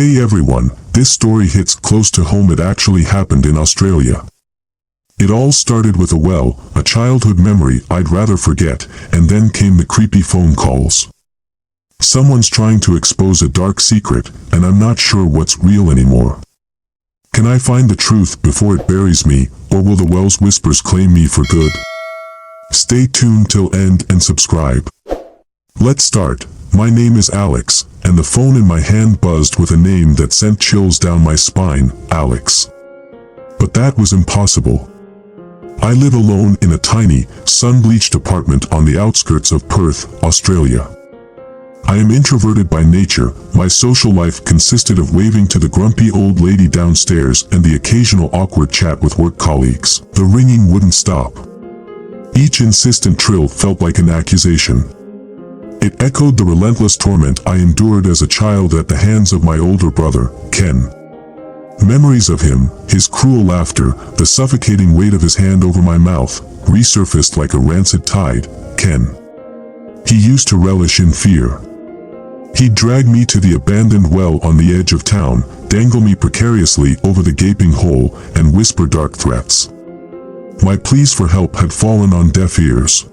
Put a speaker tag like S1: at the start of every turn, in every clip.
S1: Hey everyone, this story hits close to home. It actually happened in Australia. It all started with a childhood memory I'd rather forget, and then came the creepy phone calls. Someone's trying to expose a dark secret, and I'm not sure what's real anymore. Can I find the truth before it buries me, or will the well's whispers claim me for good? Stay tuned till end and subscribe. Let's start. My name is Alex, and the phone in my hand buzzed with a name that sent chills down my spine, Alex. But that was impossible. I live alone in a tiny, sun-bleached apartment on the outskirts of Perth, Australia. I am introverted by nature. My social life consisted of waving to the grumpy old lady downstairs and the occasional awkward chat with work colleagues. The ringing wouldn't stop. Each insistent trill felt like an accusation. It echoed the relentless torment I endured as a child at the hands of my older brother, Ken. Memories of him, his cruel laughter, the suffocating weight of his hand over my mouth, resurfaced like a rancid tide. Ken. He used to relish in fear. He'd drag me to the abandoned well on the edge of town, dangle me precariously over the gaping hole, and whisper dark threats. My pleas for help had fallen on deaf ears.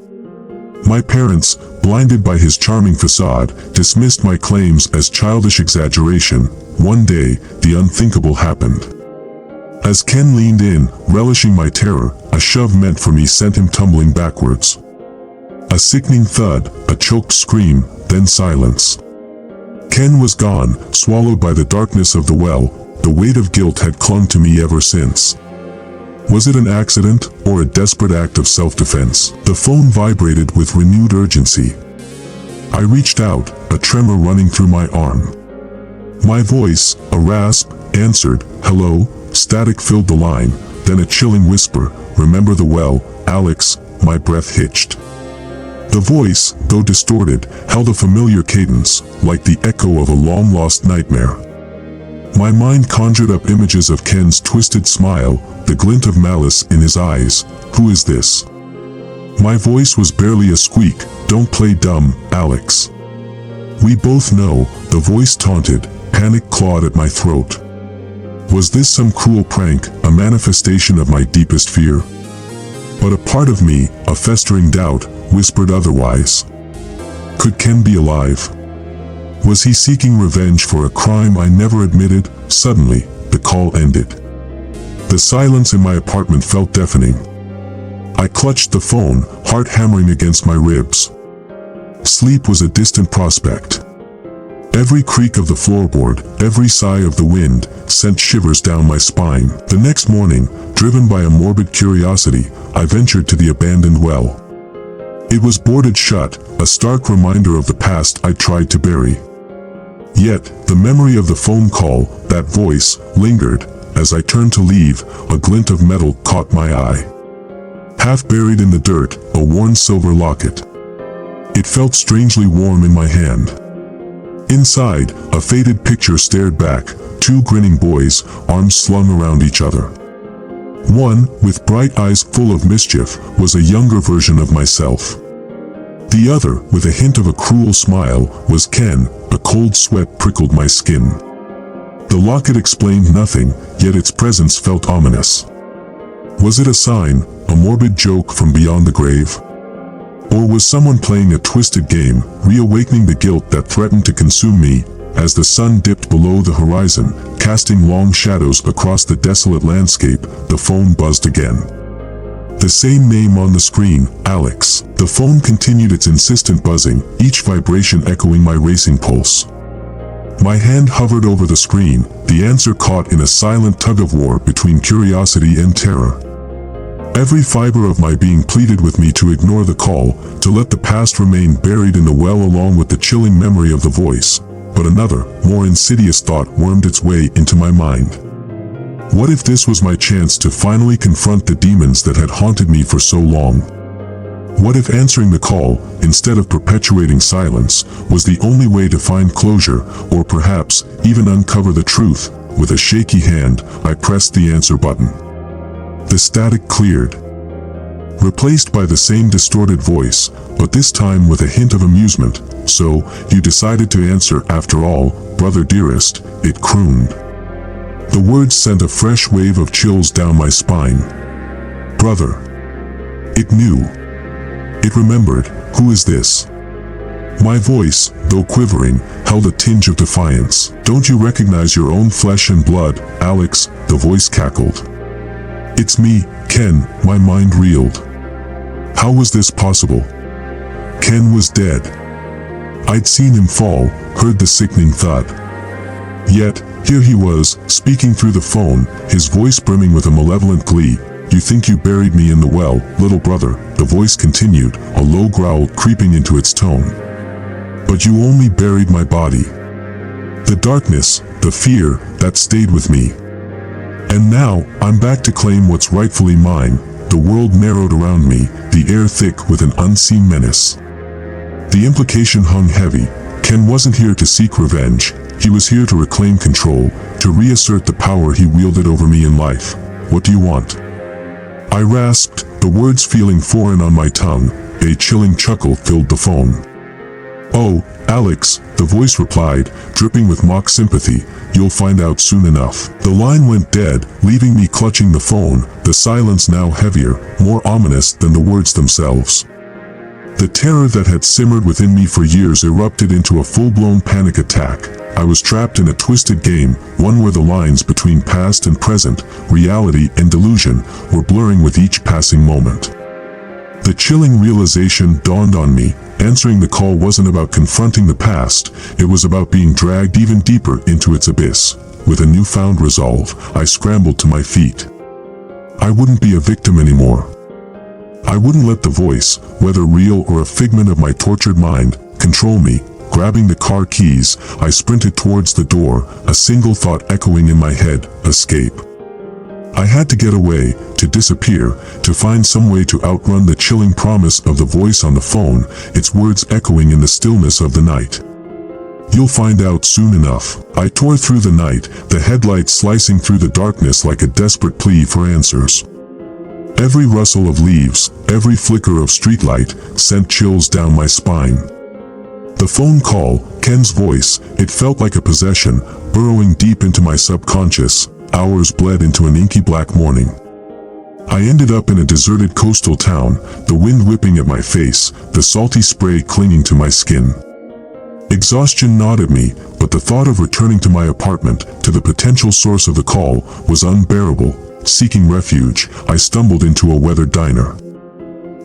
S1: My parents, blinded by his charming facade, dismissed my claims as childish exaggeration. One day, the unthinkable happened. As Ken leaned in, relishing my terror, a shove meant for me sent him tumbling backwards. A sickening thud, a choked scream, then silence. Ken was gone, swallowed by the darkness of the well. The weight of guilt had clung to me ever since. Was it an accident, or a desperate act of self-defense? The phone vibrated with renewed urgency. I reached out, a tremor running through my arm. My voice, a rasp, answered. Hello. Static filled the line, then a chilling whisper. Remember the well, Alex? My breath hitched. The voice, though distorted, held a familiar cadence, like the echo of a long-lost nightmare. My mind conjured up images of Ken's twisted smile, the glint of malice in his eyes. Who is this? My voice was barely a squeak. Don't play dumb, Alex. We both know, the voice taunted. Panic clawed at my throat. Was this some cruel prank, a manifestation of my deepest fear? But a part of me, a festering doubt, whispered otherwise. Could Ken be alive? Was he seeking revenge for a crime I never admitted? Suddenly, the call ended. The silence in my apartment felt deafening. I clutched the phone, heart hammering against my ribs. Sleep was a distant prospect. Every creak of the floorboard, every sigh of the wind, sent shivers down my spine. The next morning, driven by a morbid curiosity, I ventured to the abandoned well. It was boarded shut, a stark reminder of the past I tried to bury. Yet, the memory of the phone call, that voice, lingered. As I turned to leave, a glint of metal caught my eye. Half buried in the dirt, a worn silver locket. It felt strangely warm in my hand. Inside, a faded picture stared back, two grinning boys, arms slung around each other. One, with bright eyes full of mischief, was a younger version of myself. The other, with a hint of a cruel smile, was Ken. A cold sweat prickled my skin. The locket explained nothing, yet its presence felt ominous. Was it a sign, a morbid joke from beyond the grave? Or was someone playing a twisted game, reawakening the guilt that threatened to consume me? As the sun dipped below the horizon, casting long shadows across the desolate landscape, the phone buzzed again. The same name on the screen, Alex. The phone continued its insistent buzzing, each vibration echoing my racing pulse. My hand hovered over the screen, the answer caught in a silent tug-of-war between curiosity and terror. Every fiber of my being pleaded with me to ignore the call, to let the past remain buried in the well along with the chilling memory of the voice. But another, more insidious thought wormed its way into my mind. What if this was my chance to finally confront the demons that had haunted me for so long? What if answering the call, instead of perpetuating silence, was the only way to find closure, or perhaps, even uncover the truth? With a shaky hand, I pressed the answer button. The static cleared. replaced by the same distorted voice, but this time with a hint of amusement. "So, you decided to answer after all, brother dearest," it crooned. The words sent a fresh wave of chills down my spine. Brother. It knew. It remembered. Who is this? My voice, though quivering, held a tinge of defiance. "Don't you recognize your own flesh and blood, Alex?" the voice cackled. "It's me, Ken," my mind reeled. How was this possible? Ken was dead. I'd seen him fall, heard the sickening thud. Yet, here he was, speaking through the phone, his voice brimming with a malevolent glee. "You think you buried me in the well, little brother," the voice continued, a low growl creeping into its tone. "But you only buried my body. The darkness, the fear, that stayed with me. And now, I'm back to claim what's rightfully mine." The world narrowed around me, the air thick with an unseen menace. The implication hung heavy. Ken wasn't here to seek revenge. He was here to reclaim control, to reassert the power he wielded over me in life. "What do you want?" I rasped, the words feeling foreign on my tongue. A chilling chuckle filled the phone. "Oh, Alex," the voice replied, dripping with mock sympathy, "you'll find out soon enough." The line went dead, leaving me clutching the phone, the silence now heavier, more ominous than the words themselves. The terror that had simmered within me for years erupted into a full-blown panic attack. I was trapped in a twisted game, one where the lines between past and present, reality and delusion, were blurring with each passing moment. The chilling realization dawned on me. Answering the call wasn't about confronting the past, it was about being dragged even deeper into its abyss. With a newfound resolve, I scrambled to my feet. I wouldn't be a victim anymore. I wouldn't let the voice, whether real or a figment of my tortured mind, control me. Grabbing the car keys, I sprinted towards the door, a single thought echoing in my head: escape. I had to get away, to disappear, to find some way to outrun the chilling promise of the voice on the phone, its words echoing in the stillness of the night. "You'll find out soon enough." I tore through the night, the headlights slicing through the darkness like a desperate plea for answers. Every rustle of leaves, every flicker of streetlight, sent chills down my spine. The phone call, Ken's voice, it felt like a possession, burrowing deep into my subconscious. Hours bled into an inky black morning. I ended up in a deserted coastal town, the wind whipping at my face, the salty spray clinging to my skin. Exhaustion gnawed at me, but the thought of returning to my apartment, to the potential source of the call, was unbearable. Seeking refuge, I stumbled into a weathered diner.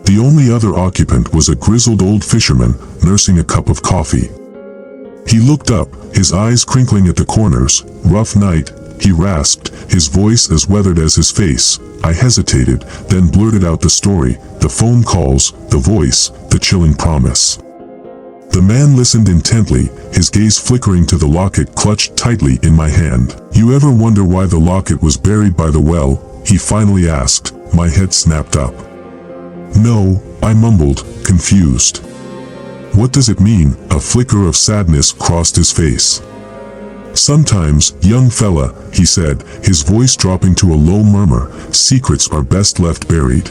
S1: The only other occupant was a grizzled old fisherman, nursing a cup of coffee. He looked up, his eyes crinkling at the corners. "Rough night," he rasped, his voice as weathered as his face. I hesitated, then blurted out the story, the phone calls, the voice, the chilling promise. The man listened intently, his gaze flickering to the locket clutched tightly in my hand. "You ever wonder why the locket was buried by the well?" he finally asked. My head snapped up. "No," I mumbled, confused. "What does it mean?" A flicker of sadness crossed his face. "Sometimes, young fella," he said, his voice dropping to a low murmur, "secrets are best left buried.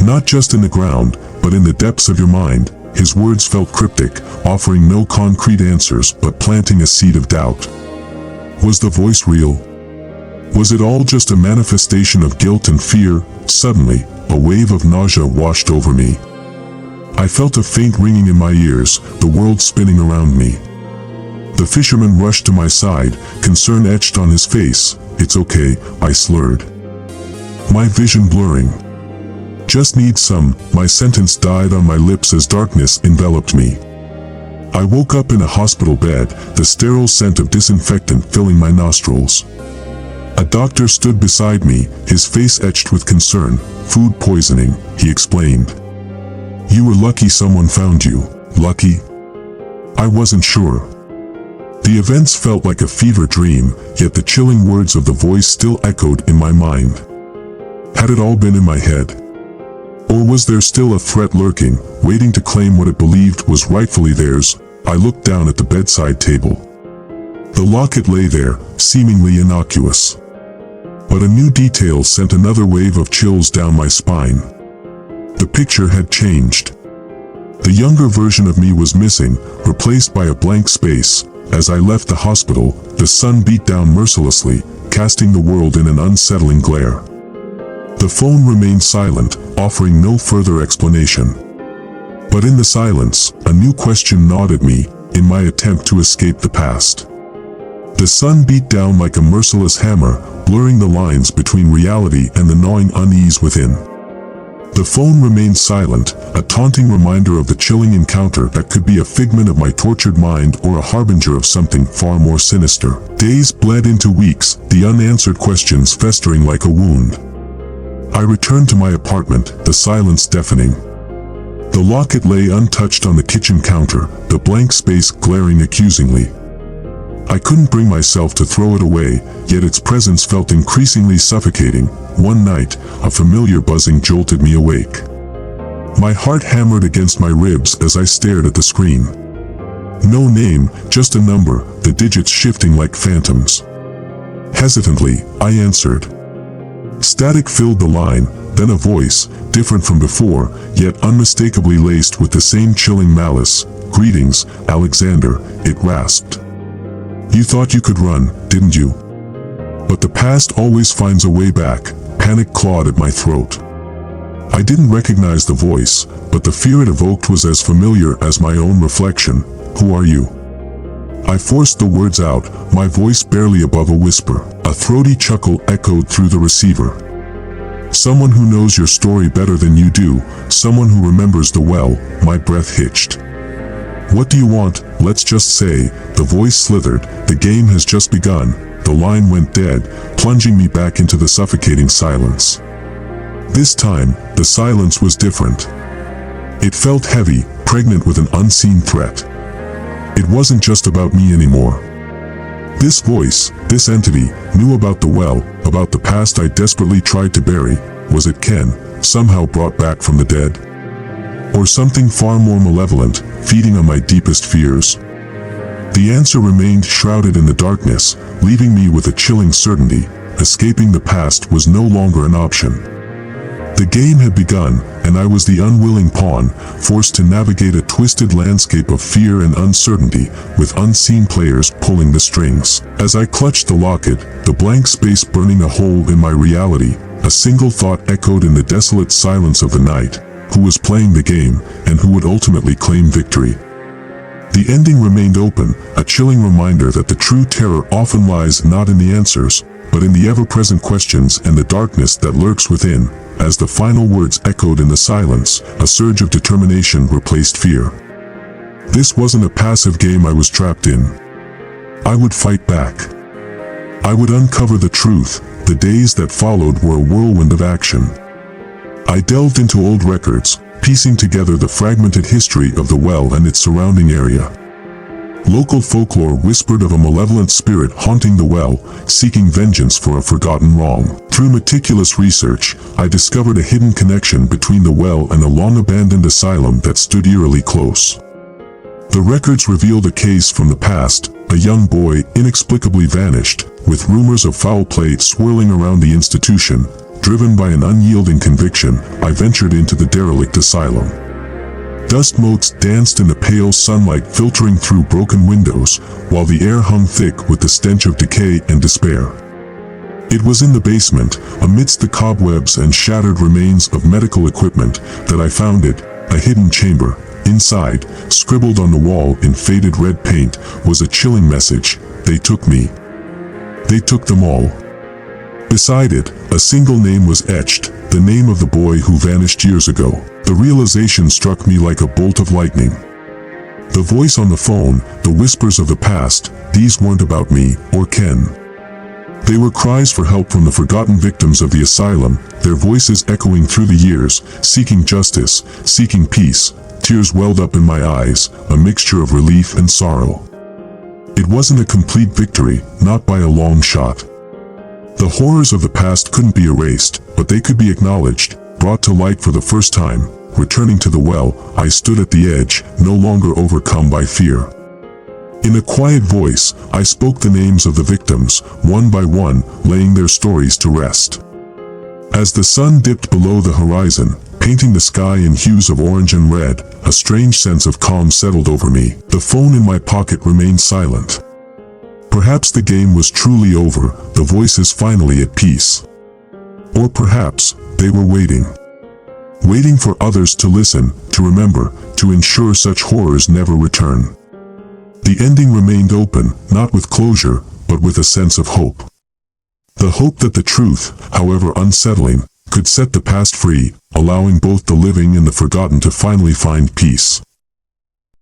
S1: Not just in the ground, but in the depths of your mind." His words felt cryptic, offering no concrete answers but planting a seed of doubt. Was the voice real? Was it all just a manifestation of guilt and fear? Suddenly, a wave of nausea washed over me. I felt a faint ringing in my ears, the world spinning around me. The fisherman rushed to my side, concern etched on his face. "It's okay," I slurred. My vision blurring. "Just need some," my sentence died on my lips as darkness enveloped me. I woke up in a hospital bed, the sterile scent of disinfectant filling my nostrils. A doctor stood beside me, his face etched with concern. "Food poisoning," he explained. "You were lucky someone found you." Lucky? I wasn't sure. The events felt like a fever dream, yet the chilling words of the voice still echoed in my mind. Had it all been in my head? Or was there still a threat lurking, waiting to claim what it believed was rightfully theirs? I looked down at the bedside table. The locket lay there, seemingly innocuous. But a new detail sent another wave of chills down my spine. The picture had changed. The younger version of me was missing, replaced by a blank space. As I left the hospital, the sun beat down mercilessly, casting the world in an unsettling glare. The phone remained silent, offering no further explanation. But in the silence, a new question gnawed at me, in my attempt to escape the past. The sun beat down like a merciless hammer, blurring the lines between reality and the gnawing unease within. The phone remained silent, a taunting reminder of the chilling encounter that could be a figment of my tortured mind or a harbinger of something far more sinister. Days bled into weeks, the unanswered questions festering like a wound. I returned to my apartment, the silence deafening. The locket lay untouched on the kitchen counter, the blank space glaring accusingly. I couldn't bring myself to throw it away, yet its presence felt increasingly suffocating. One night, a familiar buzzing jolted me awake. My heart hammered against my ribs as I stared at the screen. No name, just a number, the digits shifting like phantoms. Hesitantly, I answered. Static filled the line, then a voice, different from before, yet unmistakably laced with the same chilling malice. "Greetings, Alexander," it rasped. "You thought you could run, didn't you? But the past always finds a way back." Panic clawed at my throat. I didn't recognize the voice, but the fear it evoked was as familiar as my own reflection. "Who are you?" I forced the words out, my voice barely above a whisper. A throaty chuckle echoed through the receiver. "Someone who knows your story better than you do, someone who remembers the well." My breath hitched. "What do you want? Let's just say," the voice slithered. "The game has just begun." The line went dead, plunging me back into the suffocating silence. This time, the silence was different. It felt heavy, pregnant with an unseen threat. It wasn't just about me anymore. This voice, this entity, knew about the well, about the past I desperately tried to bury. Was it Ken, somehow brought back from the dead? Or something far more malevolent, feeding on my deepest fears? The answer remained shrouded in the darkness, leaving me with a chilling certainty. Escaping the past was no longer an option. The game had begun, and I was the unwilling pawn, forced to navigate a twisted landscape of fear and uncertainty, with unseen players pulling the strings. As I clutched the locket, the blank space burning a hole in my reality, a single thought echoed in the desolate silence of the night: who was playing the game, and who would ultimately claim victory? The ending remained open, a chilling reminder that the true terror often lies not in the answers, but in the ever-present questions and the darkness that lurks within. As the final words echoed in the silence, a surge of determination replaced fear. This wasn't a passive game I was trapped in. I would fight back. I would uncover the truth. The days that followed were a whirlwind of action. I delved into old records, piecing together the fragmented history of the well and its surrounding area. Local folklore whispered of a malevolent spirit haunting the well, seeking vengeance for a forgotten wrong. Through meticulous research, I discovered a hidden connection between the well and a long-abandoned asylum that stood eerily close. The records revealed a case from the past: a young boy inexplicably vanished, with rumors of foul play swirling around the institution. Driven by an unyielding conviction, I ventured into the derelict asylum. Dust motes danced in the pale sunlight filtering through broken windows, while the air hung thick with the stench of decay and despair. It was in the basement, amidst the cobwebs and shattered remains of medical equipment, that I found it, a hidden chamber. Inside, scribbled on the wall in faded red paint, was a chilling message: "They took me. They took them all." Beside it, a single name was etched, the name of the boy who vanished years ago. The realization struck me like a bolt of lightning. The voice on the phone, the whispers of the past, these weren't about me or Ken. They were cries for help from the forgotten victims of the asylum, their voices echoing through the years, seeking justice, seeking peace. Tears welled up in my eyes, a mixture of relief and sorrow. It wasn't a complete victory, not by a long shot. The horrors of the past couldn't be erased, but they could be acknowledged, brought to light for the first time. Returning to the well, I stood at the edge, no longer overcome by fear. In a quiet voice, I spoke the names of the victims, one by one, laying their stories to rest. As the sun dipped below the horizon, painting the sky in hues of orange and red. A strange sense of calm settled over me. The phone in my pocket remained silent. Perhaps the game was truly over, the voices finally at peace. Or perhaps they were waiting. Waiting for others to listen, to remember, to ensure such horrors never return. The ending remained open, not with closure, but with a sense of hope. The hope that the truth, however unsettling, could set the past free, allowing both the living and the forgotten to finally find peace.